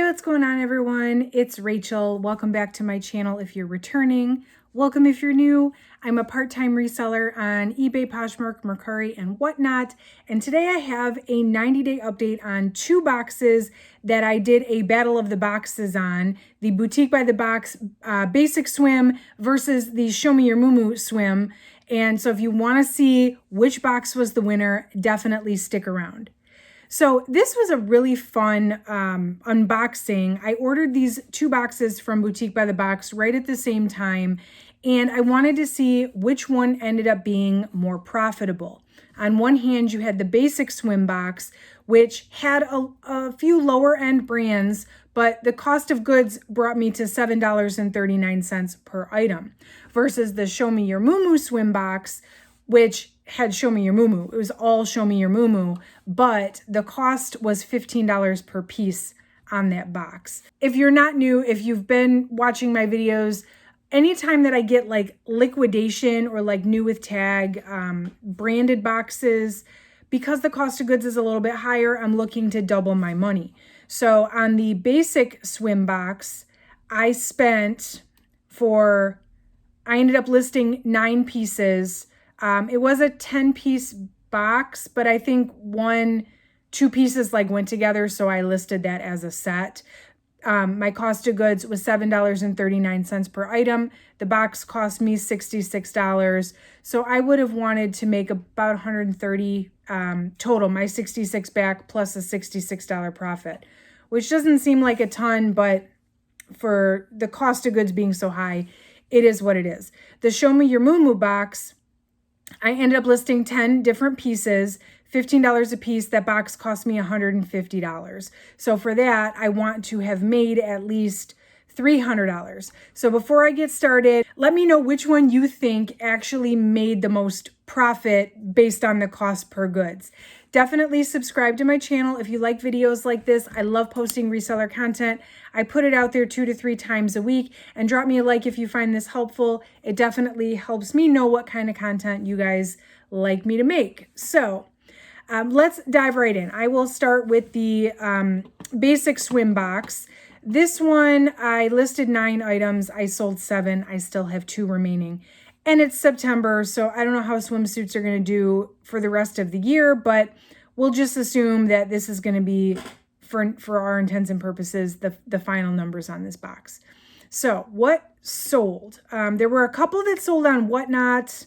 what's going on, everyone? It's Rachel. Welcome back to my channel if you're returning. Welcome if you're new. I'm a part-time reseller on eBay, Poshmark, Mercari, and whatnot. And today I have a 90-day update on 2 boxes that I did a battle of the boxes on. The Boutique by the Box Basic Swim versus the Show Me Your Mumu Swim. And so if you want to see which box was the winner, definitely stick around. So this was a really fun unboxing. I ordered these 2 boxes from Boutique by the Box right at the same time, and I wanted to see which one ended up being more profitable. On one hand, you had the Basic Swim box, which had a few lower end brands, but the cost of goods brought me to $7.39 per item, versus the Show Me Your Mumu Swim box, which had Show Me Your Mumu. It was all Show Me Your Mumu, but the cost was $15 per piece on that box. If you're not new, if you've been watching my videos, anytime that I get like liquidation or like new with tag branded boxes, because the cost of goods is a little bit higher, I'm looking to double my money. So on the Basic Swim box, I ended up listing 9 pieces. It was a 10-piece box, but I think 2 pieces like went together, so I listed that as a set. My cost of goods was $7.39 per item. The box cost me $66, so I would have wanted to make about $130 total, my $66 back plus a $66 profit, which doesn't seem like a ton, but for the cost of goods being so high, it is what it is. The Show Me Your Mumu box, I ended up listing 10 different pieces, $15 a piece. That box cost me $150. So for that, I want to have made at least $300. So before I get started, let me know which one you think actually made the most profit based on the cost per goods. Definitely subscribe to my channel if you like videos like this. I love posting reseller content. I put it out there 2 to 3 times a week, and drop me a like if you find this helpful. It definitely helps me know what kind of content you guys like me to make. So let's dive right in. I will start with the Basic Swim box. This one, I listed 9 items. I sold 7. I still have 2 remaining. And it's September, so I don't know how swimsuits are going to do for the rest of the year, but we'll just assume that this is going to be, for our intents and purposes, the final numbers on this box. So what sold? There were a couple that sold on Whatnot,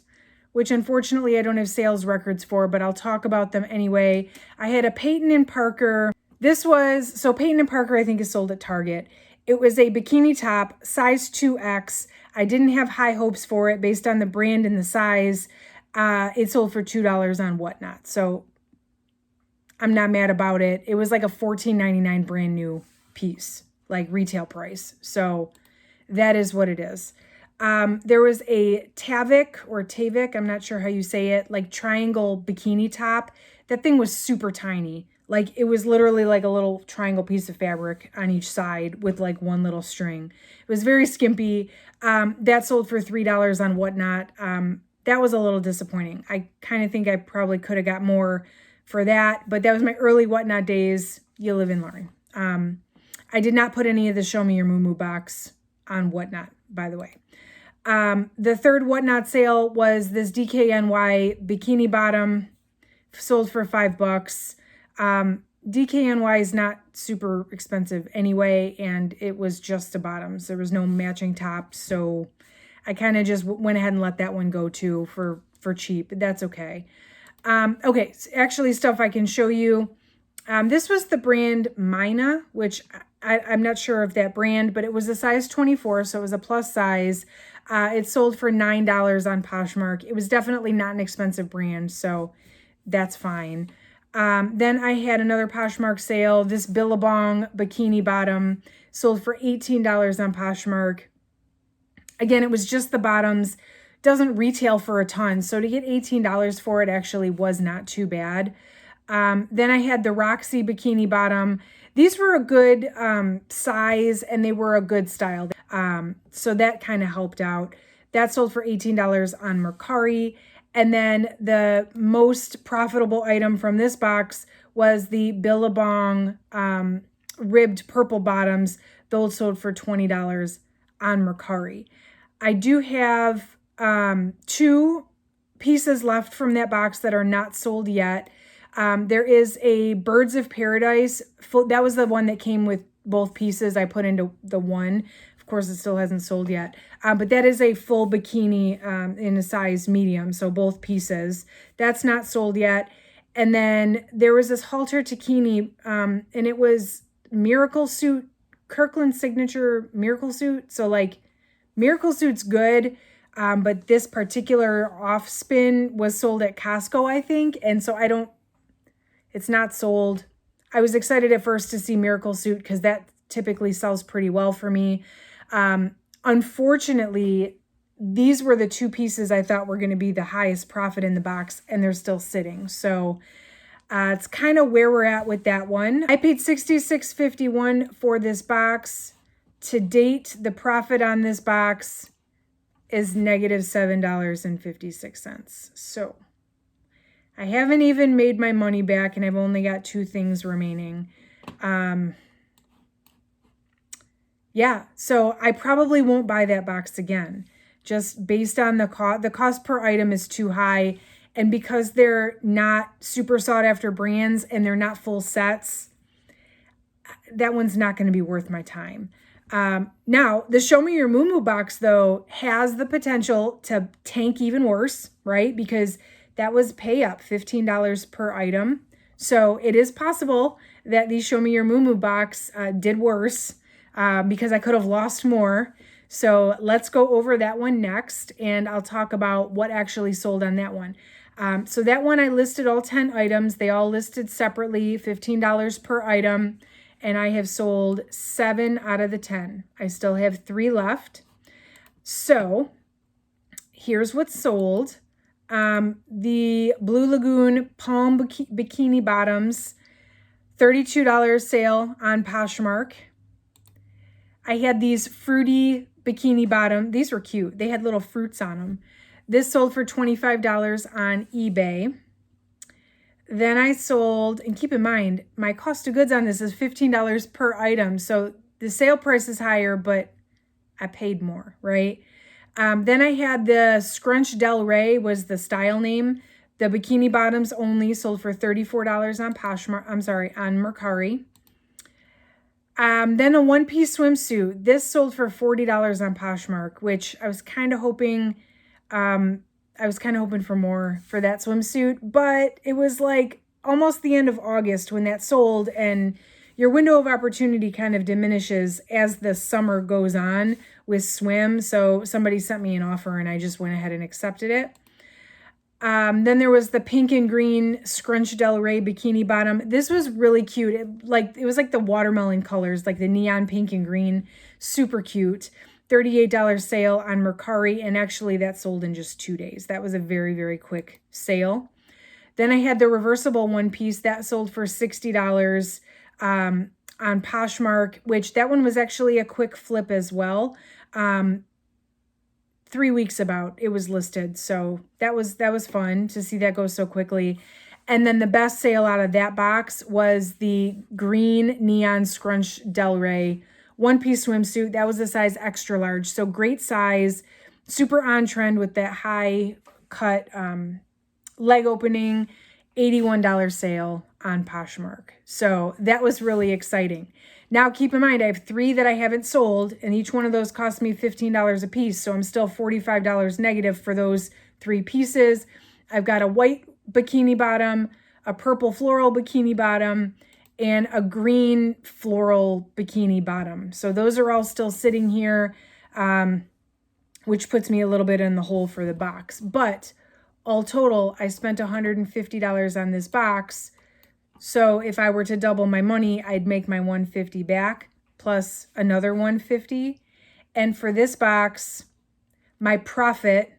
which unfortunately I don't have sales records for, but I'll talk about them anyway. I had a Peyton & Parker. Peyton & Parker I think is sold at Target. It was a bikini top, size 2X. I didn't have high hopes for it based on the brand and the size. It sold for $2 on Whatnot. So I'm not mad about it. It was like a $14.99 brand new piece, like retail price. So that is what it is. There was a Tavik, I'm not sure how you say it, like triangle bikini top. That thing was super tiny. Like it was literally like a little triangle piece of fabric on each side with like one little string. It was very skimpy. That sold for $3 on Whatnot. That was a little disappointing. I kind of think I probably could have got more for that, but that was my early Whatnot days. You live and learn. I did not put any of the Show Me Your Mumu box on Whatnot, by the way. The third Whatnot sale was this DKNY bikini bottom, sold for $5. DKNY is not super expensive anyway, and it was just the bottoms. There was no matching tops, so I kind of just went ahead and let that one go too for cheap. That's okay. Okay, so actually stuff I can show you. This was the brand Mina, which I'm not sure of that brand, but it was a size 24, so it was a plus size. It sold for $9 on Poshmark. It was definitely not an expensive brand, so that's fine. Then I had another Poshmark sale. This Billabong bikini bottom sold for $18 on Poshmark. Again, it was just the bottoms. Doesn't retail for a ton, so to get $18 for it actually was not too bad. Then I had the Roxy bikini bottom. These were a good size, and they were a good style. So that kind of helped out. That sold for $18 on Mercari. And then the most profitable item from this box was the Billabong ribbed purple bottoms. Those sold for $20 on Mercari. I do have 2 pieces left from that box that are not sold yet. There is a Birds of Paradise. That was the one that came with both pieces. I put into the one. Of course, it still hasn't sold yet. But that is a full bikini in a size medium. So both pieces. That's not sold yet. And then there was this halter bikini, and it was Miracle Suit, Kirkland Signature Miracle Suit. So like Miracle Suit's good. But this particular off spin was sold at Costco, I think. And so it's not sold. I was excited at first to see Miracle Suit because that typically sells pretty well for me. Unfortunately, these were the 2 pieces I thought were going to be the highest profit in the box, and they're still sitting. So it's kind of where we're at with that one. I paid $66.51 for this box. To date, the profit on this box is negative $7.56. So I haven't even made my money back, and I've only got 2 things remaining. Yeah, so I probably won't buy that box again, just based on the cost. The cost per item is too high, and because they're not super sought after brands and they're not full sets, that one's not going to be worth my time. Now, the Show Me Your Mumu box, though, has the potential to tank even worse, right? Because that was pay up, $15 per item. So it is possible that the Show Me Your Mumu box did worse because I could have lost more. So let's go over that one next, and I'll talk about what actually sold on that one. So that one I listed all 10 items. They all listed separately, $15 per item. And I have sold 7 out of the 10. I still have 3 left. So here's what's sold. The Blue Lagoon Palm Bikini Bottoms, $32 sale on Poshmark. I had these fruity bikini bottom. These were cute. They had little fruits on them. This sold for $25 on eBay. Then I sold, and keep in mind, my cost of goods on this is $15 per item. So the sale price is higher, but I paid more, right? Then I had the Scrunch Del Rey was the style name. The bikini bottoms only sold for $34 on Poshmark. I'm sorry, on Mercari. Then a one-piece swimsuit. This sold for $40 on Poshmark, which I was kind of hoping for more for that swimsuit, but it was like almost the end of August when that sold, and your window of opportunity kind of diminishes as the summer goes on with swim. So somebody sent me an offer and I just went ahead and accepted it. Then there was the pink and green Scrunch Del Rey bikini bottom. This was really cute. It was like the watermelon colors, like the neon pink and green, super cute. $38 sale on Mercari, and actually that sold in just 2 days. That was a very, very quick sale. Then I had the reversible one piece that sold for $60 on Poshmark, which that one was actually a quick flip as well. 3 weeks about it was listed. So that was fun to see that go so quickly. And then the best sale out of that box was the green neon Scrunch Del Rey one-piece swimsuit. That was a size extra large. So great size, super on trend with that high cut leg opening, $81 sale on Poshmark. So that was really exciting. Now keep in mind, I have 3 that I haven't sold, and each one of those cost me $15 a piece. So I'm still $45 negative for those 3 pieces. I've got a white bikini bottom, a purple floral bikini bottom, and a green floral bikini bottom. So those are all still sitting here, which puts me a little bit in the hole for the box. But all total, I spent $150 on this box. So if I were to double my money, I'd make my $150 back plus another $150. And for this box, my profit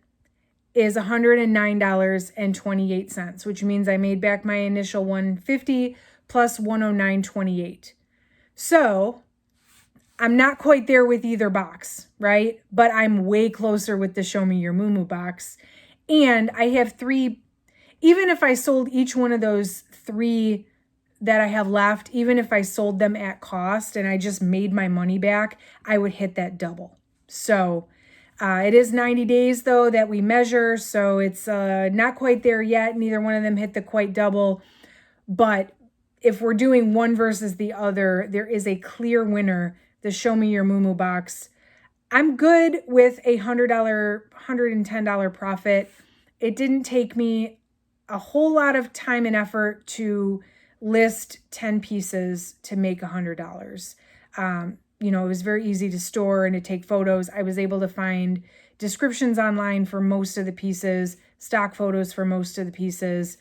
is $109.28, which means I made back my initial $150 plus $109.28. So I'm not quite there with either box, right? But I'm way closer with the Show Me Your Mumu box. And I have 3, even if I sold each one of those 3 that I have left, even if I sold them at cost and I just made my money back, I would hit that double. So it is 90 days though that we measure. So it's not quite there yet. Neither one of them hit the quite double. But if we're doing one versus the other, there is a clear winner, the Show Me Your Mumu box. I'm good with a $100, $110 profit. It didn't take me a whole lot of time and effort to list 10 pieces to make $100. You know, it was very easy to store and to take photos. I was able to find descriptions online for most of the pieces, stock photos for most of the pieces.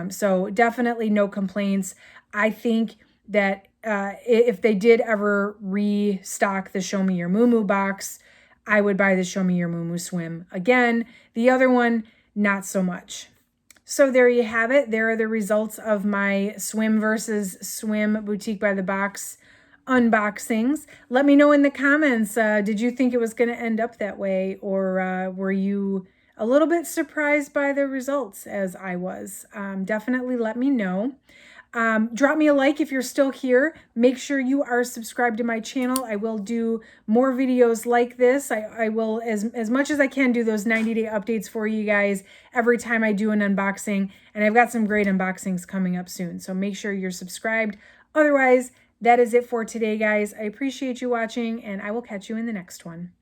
So definitely no complaints. I think that if they did ever restock the Show Me Your Mumu box, I would buy the Show Me Your Mumu Swim again. The other one, not so much. So there you have it. There are the results of my swim versus swim Boutique by the Box unboxings. Let me know in the comments, did you think it was going to end up that way, or were you a little bit surprised by the results as I was? Definitely let me know. Drop me a like if you're still here. Make sure you are subscribed to my channel. I will do more videos like this. I will, as much as I can, do those 90-day updates for you guys every time I do an unboxing. And I've got some great unboxings coming up soon. So make sure you're subscribed. Otherwise, that is it for today, guys. I appreciate you watching, and I will catch you in the next one.